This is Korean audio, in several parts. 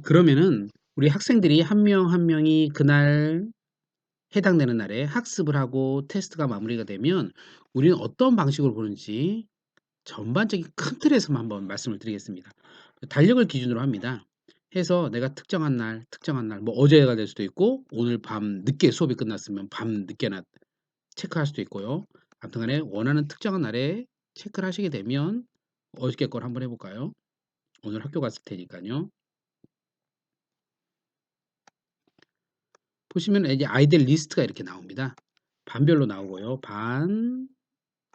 그러면은 우리 학생들이 한 명 한 명이 그날 해당되는 날에 학습을 하고 테스트가 마무리가 되면 우리는 어떤 방식으로 보는지 전반적인 큰 틀에서만 한번 말씀을 드리겠습니다. 달력을 기준으로 합니다. 해서 내가 특정한 날, 뭐 어제가 될 수도 있고 오늘 밤 늦게 수업이 끝났으면 밤 늦게나 체크할 수도 있고요. 아무튼 간에 원하는 특정한 날에 체크를 하시게 되면 어저께 걸 한번 해볼까요? 오늘 학교 갔을 테니까요. 보시면 이제 아이들 리스트가 이렇게 나옵니다. 반별로 나오고요.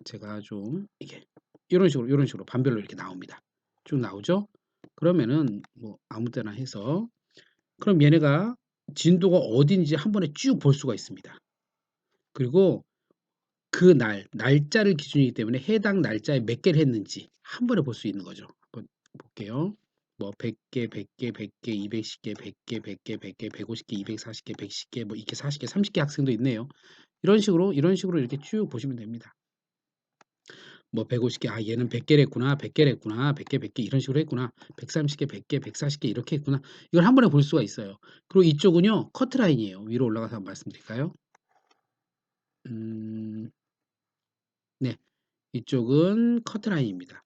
제가 좀 이게 이런 식으로 반별로 이렇게 나옵니다. 쭉 나오죠? 그러면은 뭐 아무 때나 해서 그럼 얘네가 진도가 어딘지 한 번에 쭉 볼 수가 있습니다. 그리고 그 날짜를 기준이기 때문에 해당 날짜에 몇 개를 했는지 한 번에 볼 수 있는 거죠. 한번 볼게요. 뭐 100개, 100개, 100개, 210개, 100개, 100개, 100개, 150개, 240개, 110개, 뭐 이렇게 40개, 30개 학생도 있네요. 이런 식으로 이렇게 쭉 보시면 됩니다. 뭐 150개, 얘는 100개를 했구나, 100개를 했구나, 100개, 100개 이런 식으로 했구나, 130개, 100개, 140개 이렇게 했구나. 이걸 한 번에 볼 수가 있어요. 그리고 이쪽은요, 커트라인이에요. 위로 올라가서 한번 말씀드릴까요? 음, 네. 이쪽은 커트라인입니다.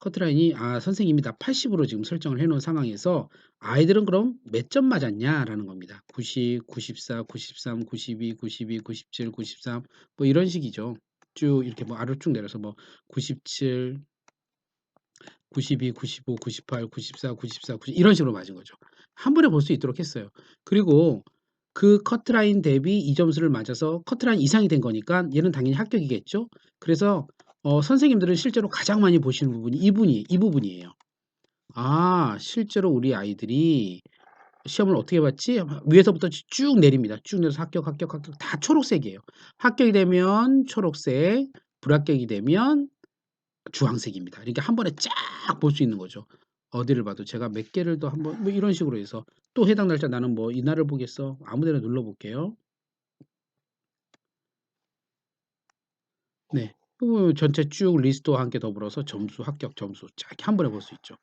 커트라인이 선생님이 다 80으로 지금 설정을 해 놓은 상황에서 아이들은 그럼 몇 점 맞았냐라는 겁니다. 90, 94, 93, 92, 92, 97, 93 뭐 이런 식이죠. 쭉 이렇게 뭐 아래로 쭉 내려서 뭐 97, 92, 95, 98, 94, 94, 90 이런 식으로 맞은 거죠. 한 번에 볼 수 있도록 했어요. 그리고 그 커트라인 대비 이 점수를 맞아서 커트라인 이상이 된 거니까 얘는 당연히 합격이겠죠. 그래서 선생님들은 실제로 가장 많이 보시는 부분이 이 부분이에요. 실제로 우리 아이들이 시험을 어떻게 봤지? 위에서부터 쭉 내립니다. 쭉 내려서 합격, 합격, 합격 다 초록색이에요. 합격이 되면 초록색, 불합격이 되면 주황색입니다. 이렇게 한 번에 쫙 볼 수 있는 거죠. 어디를 봐도 제가 몇 개를 더 한번 뭐 이런 식으로 해서 또 해당 날짜 나는 뭐 이날을 보겠어. 아무 데나 눌러 볼게요. 네. 전체 쭉 리스트와 함께 더불어서 점수, 합격 점수 쫙 한 번에 볼 수 있죠.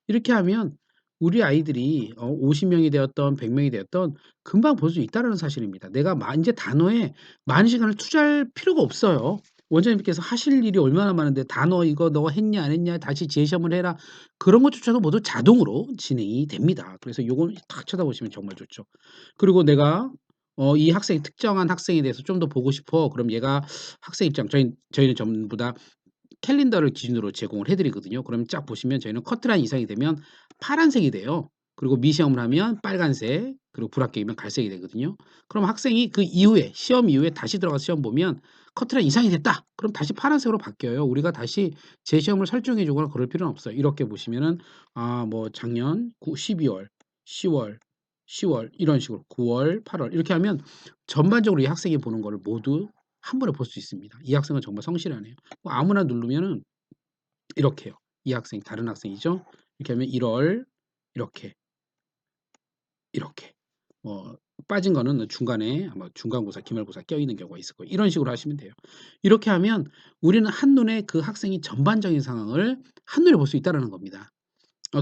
이렇게 하면 우리 아이들이 50명이 되었던 100명이 되었던 금방 볼 수 있다라는 사실입니다. 내가 인제 단어에 많은 시간을 투자할 필요가 없어요. 원장님께서 하실 일이 얼마나 많은데 단어 이거 너 했냐 안 했냐 다시 재시험을 해라. 그런 것조차도 모두 자동으로 진행이 됩니다. 그래서 요건 탁 쳐다보시면 정말 좋죠. 그리고 내가 이 학생이 특정한 학생에 대해서 좀 더 보고 싶어. 그럼 얘가 학생 입장 저희는 전부 다 캘린더를 기준으로 제공을 해 드리거든요. 그럼 쫙 보시면 저희는 커트라인 이상이 되면 파란색이 돼요. 그리고 미시험을 하면 빨간색, 그리고 불합격이면 갈색이 되거든요. 그럼 학생이 그 이후에 시험 이후에 다시 들어가서 시험 보면 커트라인 이상이 됐다. 그럼 다시 파란색으로 바뀌어요. 우리가 다시 재시험을 설정해 주거나 그럴 필요는 없어요. 이렇게 보시면은 뭐 작년 12월, 10월, 10월 이런 식으로 9월, 8월 이렇게 하면 전반적으로 이 학생이 보는 거를 모두 한 번에 볼 수 있습니다. 이 학생은 정말 성실하네요. 뭐 아무나 누르면은 이렇게요. 이 학생 다른 학생이죠. 이렇게 하면 1월 이렇게, 이렇게. 빠진 거는 중간에 아마 중간고사, 기말고사 껴있는 경우가 있을 거예요. 이런 식으로 하시면 돼요. 이렇게 하면 우리는 한눈에 그 학생이 전반적인 상황을 한눈에 볼 수 있다라는 겁니다.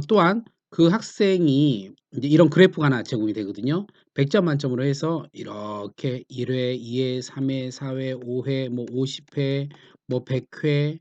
또한 그 학생이 이제 이런 그래프가 하나 제공이 되거든요. 100점 만점으로 해서 이렇게 1 회, 2 회, 3 회, 4 회, 5 회, 뭐 50 회, 뭐 100 회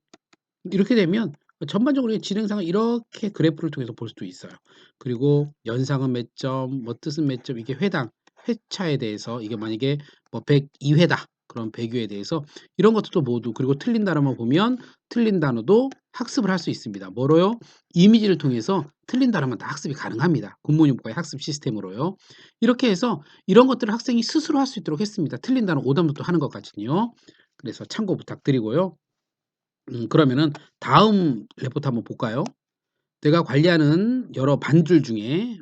이렇게 되면 전반적으로 진행상을 이렇게 그래프를 통해서 볼 수도 있어요. 그리고 연상은 몇 점, 뭐 뜻은 몇 점, 이게 회차에 대해서 이게 만약에 뭐 102회다. 그럼 100회에 대해서 이런 것들도 모두 그리고 틀린 단어만 보면 틀린 단어도 학습을 할 수 있습니다. 뭐로요? 이미지를 통해서 틀린 단어만 다 학습이 가능합니다. 굿모닝북과의 학습 시스템으로요. 이렇게 해서 이런 것들을 학생이 스스로 할 수 있도록 했습니다. 틀린 단어 오답부터 하는 것까지는요. 그래서 참고 부탁드리고요. 그러면은 다음 레포트 한번 볼까요? 내가 관리하는 여러 만들 중에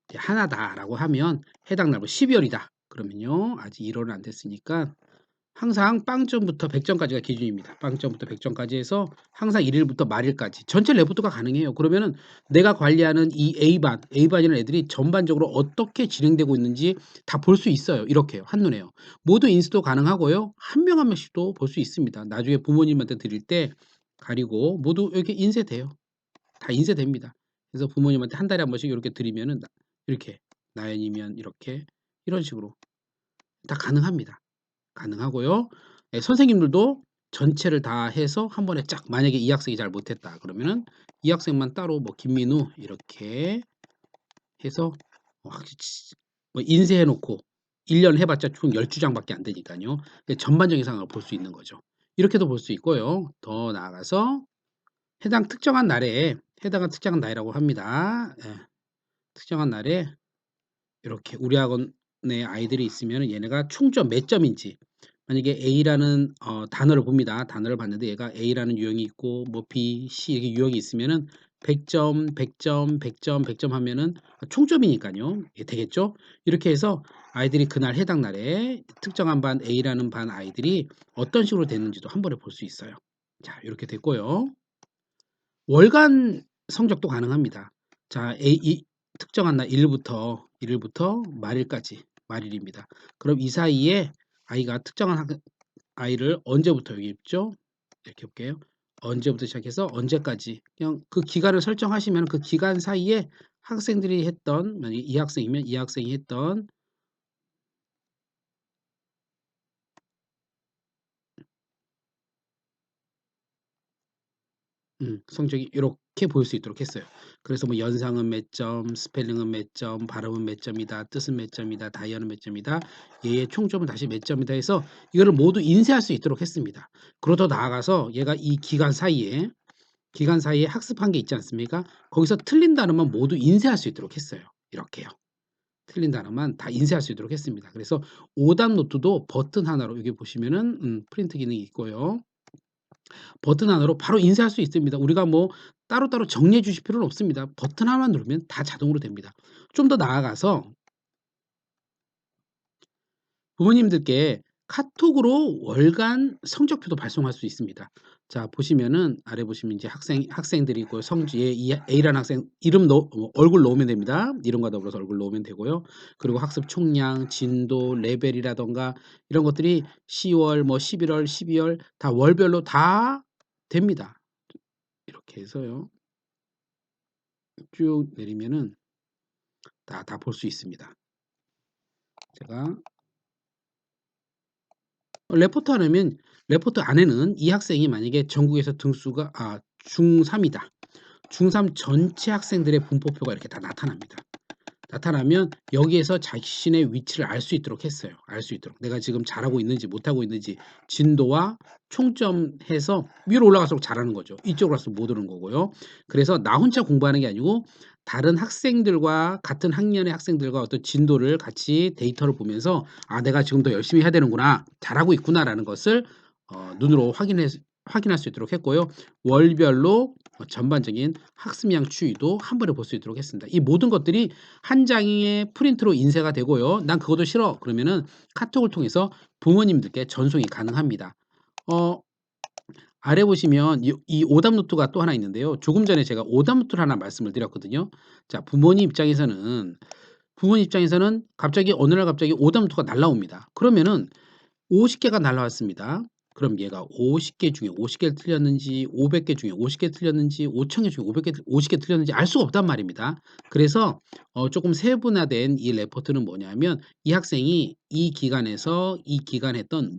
이제 하나다라고 하면 해당 날뭐 12월이다. 그러면요. 아직 1월은 안 됐으니까 항상 빵점부터 100점까지가 기준입니다. 빵점부터 100점까지 해서 항상 1일부터 말일까지 전체 레포트가 가능해요. 그러면은 내가 관리하는 이 A반이라는 애들이 전반적으로 어떻게 진행되고 있는지 다 볼 수 있어요. 이렇게요. 한눈에요. 모두 인수도 가능하고요. 한 명 한 명씩도 볼 수 있습니다. 나중에 부모님한테 드릴 때 가리고 모두 이렇게 인쇄돼요. 다 인쇄됩니다. 그래서 부모님한테 한 달에 한 번씩 요렇게 드리면은 이렇게 나연이면 이렇게 이런 식으로 다 가능합니다. 가능하고요. 예, 선생님들도 전체를 다 해서 한 번에 쫙 만약에 이 학생이 잘 못했다 그러면은 이 학생만 따로 뭐 김민우 이렇게 해서 뭐 인쇄해 놓고 1년 해봤자 총 12장밖에 안 되니까요. 전반적인 상황을 볼 수 있는 거죠. 이렇게도 볼 수 있고요. 더 나아가서 해당한 특정한 날이라고 합니다. 예, 특정한 날에 이렇게 우리 학원에 아이들이 있으면 얘네가 총점 몇 점인지 만약에 A라는 단어를 봅니다. 단어를 봤는데 얘가 A라는 유형이 있고 뭐 B, C 이렇게 유형이 있으면은 100점, 100점, 100점, 100점 하면은 총점이니까요. 예, 되겠죠? 이렇게 해서 아이들이 그날 해당 날에 특정한 반 A라는 반 아이들이 어떤 식으로 됐는지도 한 번에 볼 수 있어요. 자, 이렇게 됐고요. 월간 성적도 가능합니다. 자, 이 특정한 날 1일부터 말일까지 말일입니다. 그럼 이 사이에 아이가 특정한 아이를 언제부터 여기 있죠? 이렇게 볼게요. 언제부터 시작해서 언제까지 그냥 그 기간을 설정하시면 그 기간 사이에 학생들이 했던 만약에 이 학생이면 이 학생이 했던 성적이 이렇게 보일 수 있도록 했어요. 그래서 뭐 연상은 몇 점, 스펠링은 몇 점, 발음은 몇 점이다, 뜻은 몇 점이다, 다이어는 몇 점이다, 얘의 총점은 다시 몇 점이다 해서 이거를 모두 인쇄할 수 있도록 했습니다. 그러더 나아가서 얘가 이 기간 사이에 학습한 게 있지 않습니까? 거기서 틀린 단어만 모두 인쇄할 수 있도록 했어요. 이렇게요. 틀린 단어만 다 인쇄할 수 있도록 했습니다. 그래서 오답 노트도 버튼 하나로 여기 보시면은 프린트 기능이 있고요. 버튼 하나로 바로 인쇄할 수 있습니다. 우리가 뭐 따로따로 정리해 주실 필요는 없습니다. 버튼 하나만 누르면 다 자동으로 됩니다. 좀 더 나아가서 부모님들께 카톡으로 월간 성적표도 발송할 수 있습니다. 자, 보시면은 아래 보시면 이제 학생들이 있고 성지에 이 A라는 학생 이름 얼굴 넣으면 됩니다. 이름과 더불어서 얼굴 넣으면 되고요. 그리고 학습 총량, 진도, 레벨이라던가 이런 것들이 10월, 뭐 11월, 12월 다 월별로 다 됩니다. 이렇게 해서요. 쭉 내리면은 다 볼 수 있습니다. 제가 레포트 하려면 레포트 안에는 이 학생이 만약에 전국에서 등수가 중3이다. 중3 전체 학생들의 분포표가 이렇게 다 나타납니다. 나타나면 여기에서 자신의 위치를 알 수 있도록 했어요. 알 수 있도록. 내가 지금 잘하고 있는지 못하고 있는지 진도와 총점해서 위로 올라갈수록 잘하는 거죠. 이쪽으로 갈수록 못 오는 거고요. 그래서 나 혼자 공부하는 게 아니고 다른 학생들과 같은 학년의 학생들과 어떤 진도를 같이 데이터를 보면서 내가 지금 더 열심히 해야 되는구나. 잘하고 있구나라는 것을 눈으로 확인할 수 있도록 했고요. 월별로 전반적인 학습량 추이도 한 번에 볼 수 있도록 했습니다. 이 모든 것들이 한 장의 프린트로 인쇄가 되고요. 난 그것도 싫어. 그러면은 카톡을 통해서 부모님들께 전송이 가능합니다. 어, 아래 보시면 이 오답 노트가 또 하나 있는데요. 조금 전에 제가 오답 노트를 하나 말씀을 드렸거든요. 자, 부모님 입장에서는 갑자기 어느 날 갑자기 오답 노트가 날라옵니다. 그러면은 50개가 날라왔습니다. 그럼 얘가 50개 중에 50개를 틀렸는지 500개 중에 50개 틀렸는지 5,000개 중에 50개 틀렸는지 알 수가 없단 말입니다. 그래서 조금 세분화된 이 레포트는 뭐냐면 이 학생이 이 기간에서 이 기간 했던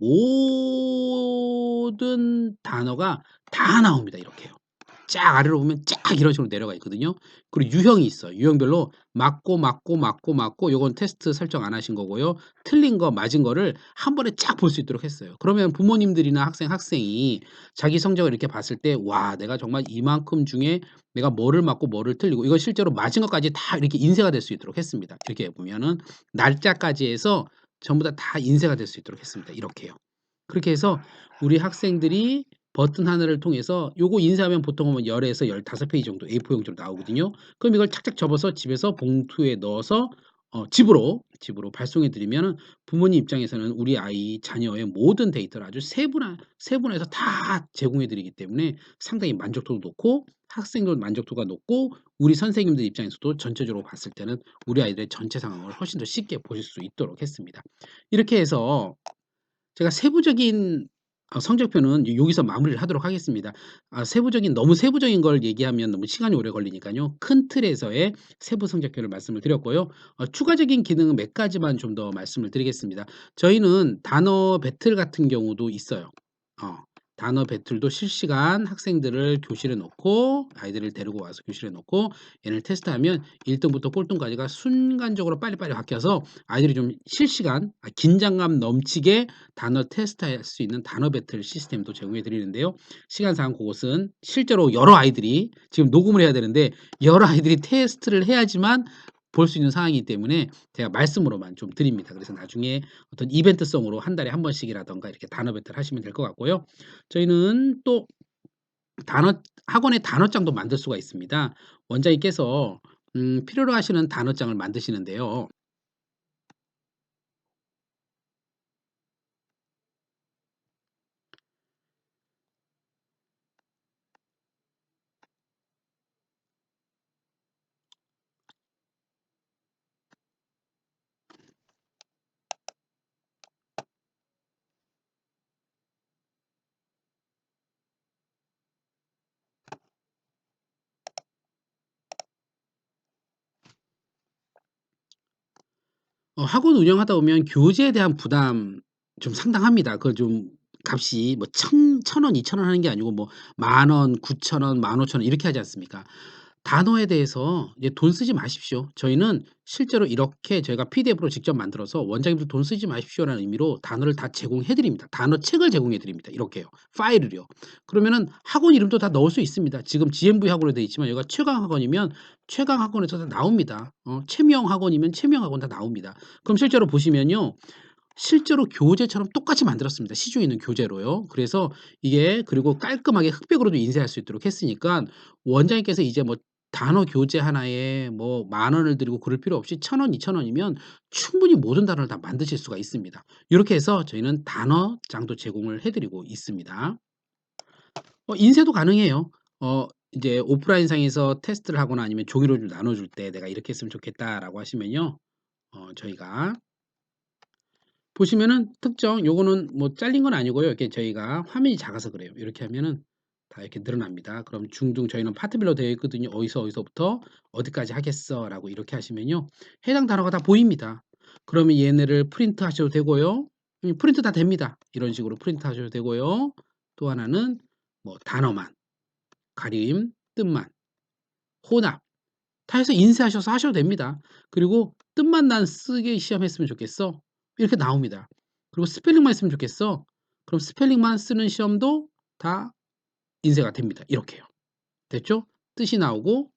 모든 단어가 다 나옵니다. 이렇게요. 쫙 아래로 보면 쫙 이런 식으로 내려가 있거든요. 그리고 유형이 있어요. 유형별로 맞고 요건 테스트 설정 안 하신 거고요. 틀린 거 맞은 거를 한 번에 쫙 볼 수 있도록 했어요. 그러면 부모님들이나 학생이 자기 성적을 이렇게 봤을 때 '와 내가 정말 이만큼 중에 내가 뭐를 맞고 뭐를 틀리고 이거 실제로 맞은 것까지 다 이렇게 인쇄가 될 수 있도록 했습니다.' 이렇게 보면은 날짜까지 해서 전부 다 인쇄가 될 수 있도록 했습니다. 이렇게요. 그렇게 해서 우리 학생들이 버튼 하나를 통해서 요거 인쇄하면 보통 뭐 10에서 15 페이지 정도 A4용지로 나오거든요. 그럼 이걸 착착 접어서 집에서 봉투에 넣어서 집으로 발송해 드리면은 부모님 입장에서는 우리 아이 자녀의 모든 데이터를 아주 세분화해서 다 제공해 드리기 때문에 상당히 만족도도 높고 학생들 만족도가 높고 우리 선생님들 입장에서도 전체적으로 봤을 때는 우리 아이들의 전체 상황을 훨씬 더 쉽게 보실 수 있도록 했습니다. 이렇게 해서 제가 세부적인 성적표는 여기서 마무리를 하도록 하겠습니다. 세부적인 너무 세부적인 걸 얘기하면 너무 시간이 오래 걸리니까요. 큰 틀에서의 세부 성적표를 말씀을 드렸고요. 추가적인 기능은 몇 가지만 좀 더 말씀을 드리겠습니다. 저희는 단어 배틀 같은 경우도 있어요. 어 단어 배틀도 실시간 학생들을 교실에 놓고 아이들을 데리고 와서 교실에 놓고 얘를 테스트하면 1 등부터 꼴등까지가 순간적으로 빨리빨리 바뀌어서 아이들이 좀 실시간 긴장감 넘치게 단어 테스트할 수 있는 단어 배틀 시스템도 제공해 드리는데요. 시간상 그것은 실제로 여러 아이들이 지금 녹음을 해야 되는데 여러 아이들이 테스트를 해야지만 볼 수 있는 상황이기 때문에 제가 말씀으로만 좀 드립니다. 그래서 나중에 어떤 이벤트성으로 한 달에 한 번씩이라든가 이렇게 단어 배틀 하시면 될 것 같고요. 저희는 또 단어 학원의 단어장도 만들 수가 있습니다. 원장님께서 필요로 하시는 단어장을 만드시는데요. 학원 운영하다 보면 교재에 대한 부담 좀 상당합니다. 그 좀 값이 뭐 천 원, 2,000원 하는 게 아니고 뭐 만 원, 9천 원, 15,000원 이렇게 하지 않습니까? 단어에 대해서 이제 돈 쓰지 마십시오. 저희는 실제로 이렇게 저희가 PDF로 직접 만들어서 "원장님들 돈 쓰지 마십시오."라는 의미로 단어를 다 제공해 드립니다. 단어 책을 제공해 드립니다. 이렇게요. 파일을요. 그러면은 학원 이름도 다 넣을 수 있습니다. 지금 GMV 학원으로 되어 있지만 여기가 최강 학원이면 최강 학원에서 다 나옵니다. 최명 학원이면 최명 학원 다 나옵니다. 그럼 실제로 보시면요. 실제로 교재처럼 똑같이 만들었습니다. 시중에 있는 교재로요. 그래서 이게 그리고 깔끔하게 흑백으로도 인쇄할 수 있도록 했으니까 원장님께서 이제 뭐 단어 교재 하나에 뭐 만 원을 들이고 그럴 필요 없이 1,000원, 2,000 원이면 충분히 모든 단어를 다 만드실 수가 있습니다. 이렇게 해서 저희는 단어장도 제공을 해 드리고 있습니다. 인쇄도 가능해요. 이제 오프라인상에서 테스트를 하거나 아니면 종이로 좀 나눠 줄 때 "내가 이렇게 했으면 좋겠다."라고 하시면요. 저희가 보시면은 특정 요거는 뭐 잘린 건 아니고요. 이렇게 저희가 화면이 작아서 그래요. 이렇게 하면은 다 이렇게 늘어납니다. 그럼 중등 저희는 파트별로 되어 있거든요. 어디서부터 어디까지 하겠어라고 이렇게 하시면요. 해당 단어가 다 보입니다. 그러면 얘네를 프린트 하셔도 되고요. 프린트 다 됩니다. 이런 식으로 프린트 하셔도 되고요. 또 하나는 뭐 단어만, 가림, 뜻만, 혼합 다 해서 인쇄하셔서 하셔도 됩니다. 그리고 "뜻만 난 쓰기 시험했으면 좋겠어." 이렇게 나옵니다. 그리고 "스펠링만 했으면 좋겠어." 그럼 스펠링만 쓰는 시험도 다 인쇄가 됩니다. 이렇게요. 됐죠? 뜻이 나오고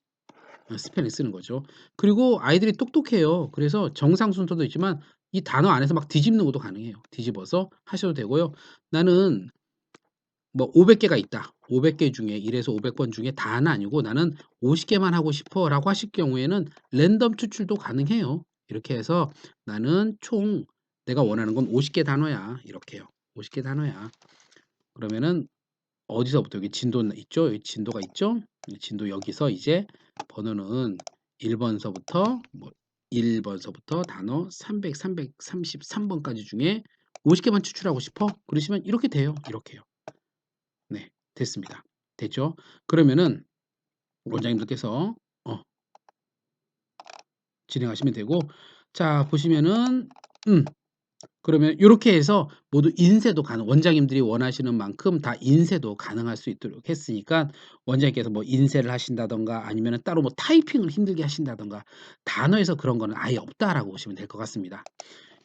스펠링 쓰는 거죠. 그리고 아이들이 똑똑해요. 그래서 정상 순서도 있지만 이 단어 안에서 막 뒤집는 것도 가능해요. 뒤집어서 하셔도 되고요. "나는 뭐 500 개가 있다. 500개 중에 1 에서 500번 중에 다는 아니고 나는 50 개만 하고 싶어."라고 하실 경우에는 랜덤 추출도 가능해요. 이렇게 해서 "나는 총 내가 원하는 건 50개 단어야." 이렇게요. 50개 단어야. 그러면은 어디서부터 여기 진도 있죠? 여기 진도가 있죠? 이 진도 여기서 이제 번호는 1 번서부터 뭐 1 번서부터 단어 300, 333 번까지 중에 50 개만 추출하고 싶어? 그러시면 이렇게 돼요. 이렇게요. 네. 됐습니다. 됐죠? 그러면은 원장님들께서 어 진행하시면 되고 자 보시면은 음 그러면 요렇게 해서 모두 인쇄도 가능 원장님들이 원하시는 만큼 다 인쇄도 가능할 수 있도록 했으니까 원장님께서 뭐 인쇄를 하신다든가 아니면은 따로 뭐 타이핑을 힘들게 하신다든가 단어에서 그런 거는 아예 없다라고 보시면 될 것 같습니다.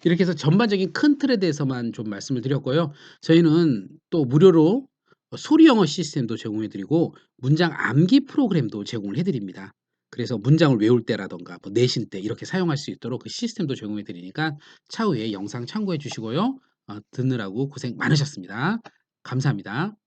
이렇게 해서 전반적인 큰 틀에 대해서만 좀 말씀을 드렸고요. 저희는 또 무료로 소리 영어 시스템도 제공해 드리고 문장 암기 프로그램도 제공을 해 드립니다. 그래서 문장을 외울 때라든가 뭐 내신 때 이렇게 사용할 수 있도록 그 시스템도 제공해 드리니까 차후에 영상 참고해 주시고요. 듣느라고 고생 많으셨습니다. 감사합니다.